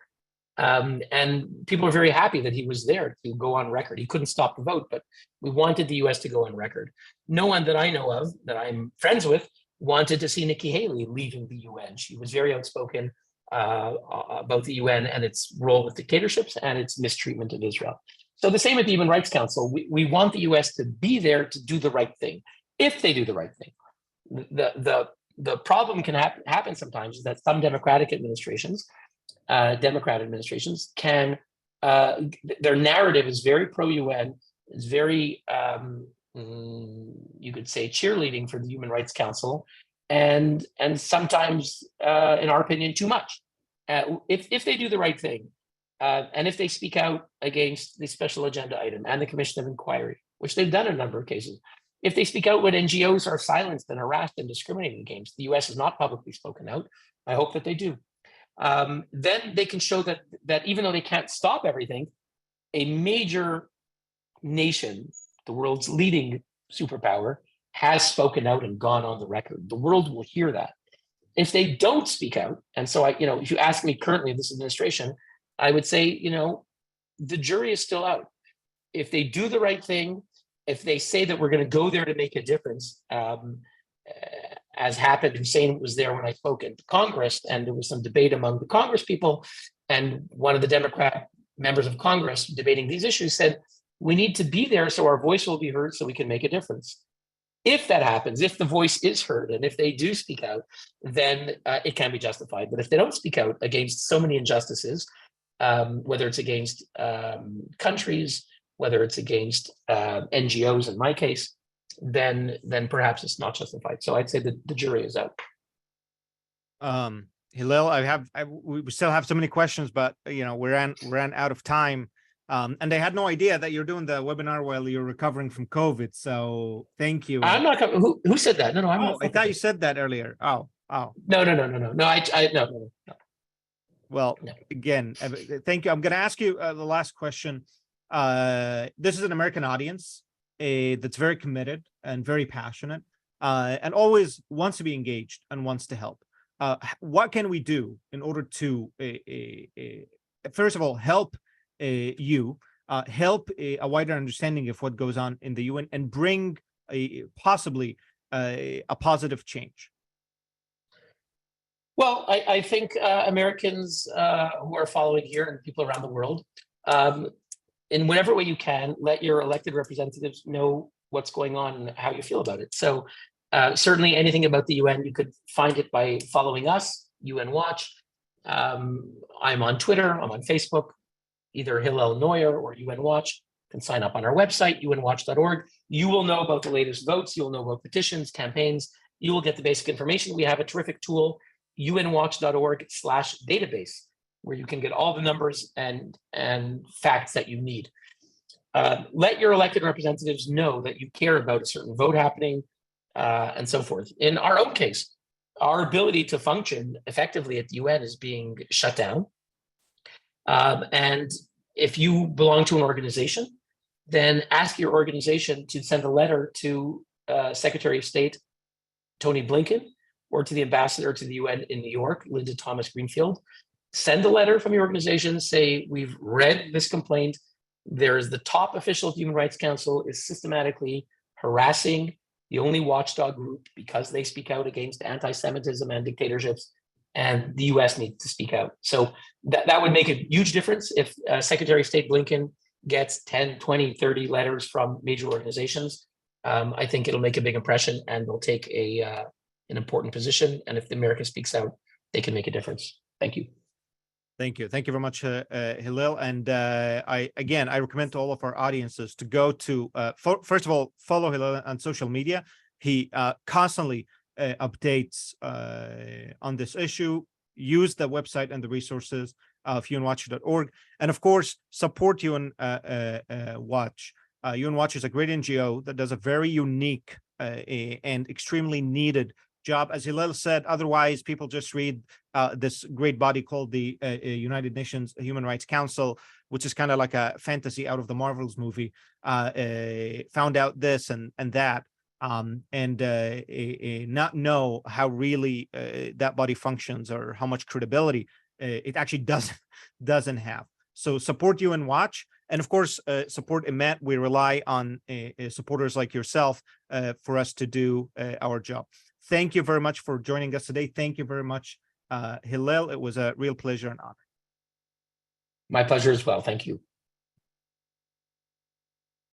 And people were very happy that he was there to go on record. He couldn't stop the vote, but we wanted the US to go on record. No one that I know of, that I'm friends with, wanted to see Nikki Haley leaving the UN. She was very outspoken about the UN and its role with dictatorships and its mistreatment of Israel. So the same at the Human Rights Council. We want the US to be there to do the right thing, if they do the right thing. The problem can happen sometimes is that some democratic administrations Democrat administrations can, their narrative is very pro-UN, is very, you could say, cheerleading for the Human Rights Council, and sometimes, in our opinion, too much. If they do the right thing, and if they speak out against the special agenda item and the Commission of Inquiry, which they've done in a number of cases, if they speak out when NGOs are silenced and harassed and discriminated against, the US has not publicly spoken out. I hope that they do. Then they can show that even though they can't stop everything, a major nation, the world's leading superpower, has spoken out and gone on the record. The world will hear that. If they don't speak out, and so if you ask me currently in this administration, I would say, the jury is still out. If they do the right thing, if they say that we're going to go there to make a difference, as happened, Hussein was there when I spoke in Congress, and there was some debate among the Congress people, and one of the Democrat members of Congress debating these issues said, we need to be there so our voice will be heard so we can make a difference. If that happens, if the voice is heard, and if they do speak out, then it can be justified. But if they don't speak out against so many injustices, whether it's against countries, whether it's against NGOs in my case, then perhaps it's not justified. So I'd say that the jury is out. Hillel, we still have so many questions, but we ran out of time. And I had no idea that you're doing the webinar while you're recovering from COVID. So thank you. I'm not. Who said that? No, I'm not. I thought you said that earlier. No. No. Well, no. Again, thank you. I'm going to ask you the last question. This is an American audience that's very committed and very passionate, and always wants to be engaged and wants to help. What can we do in order to, first of all, help help a wider understanding of what goes on in the UN and bring possibly a positive change? Well, I think Americans who are following here and people around the world, in whatever way you can, let your elected representatives know what's going on and how you feel about it. So certainly anything about the UN, you could find it by following us, Unwatch. I'm on Twitter, I'm on Facebook, either Hillel Neuer or Unwatch. You can sign up on our website, unwatch.org. You will know about the latest votes. You'll know about petitions, campaigns. You will get the basic information. We have a terrific tool, unwatch.org/database, where you can get all the numbers and facts that you need. Let your elected representatives know that you care about a certain vote happening, and so forth. In our own case, our ability to function effectively at the UN is being shut down. And if you belong to an organization, then ask your organization to send a letter to Secretary of State Tony Blinken, or to the ambassador to the UN in New York, Linda Thomas Greenfield. Send a letter from your organization, say, we've read this complaint. There's the top official of the Human Rights Council is systematically harassing the only watchdog group because they speak out against anti-Semitism and dictatorships, and the US needs to speak out. So that would make a huge difference if Secretary of State Blinken gets 10, 20, 30 letters from major organizations. I think it'll make a big impression, and they'll take an important position. And if America speaks out, they can make a difference. Thank you. Thank you. Thank you very much, Hillel. And I recommend to all of our audiences to go to, first of all, follow Hillel on social media. He constantly updates on this issue. Use the website and the resources of unwatch.org. And of course, support Unwatch. Unwatch is a great NGO that does a very unique and extremely needed job. As Hillel said, otherwise people just read this great body called the United Nations Human Rights Council, which is kind of like a fantasy out of the Marvels movie, found out this and that, and not know how really that body functions or how much credibility it actually doesn't have. So support Unwatch. And of course, support IMET. We rely on supporters like yourself for us to do our job. Thank you very much for joining us today. Thank you very much, Hillel. It was a real pleasure and honor. My pleasure as well. Thank you.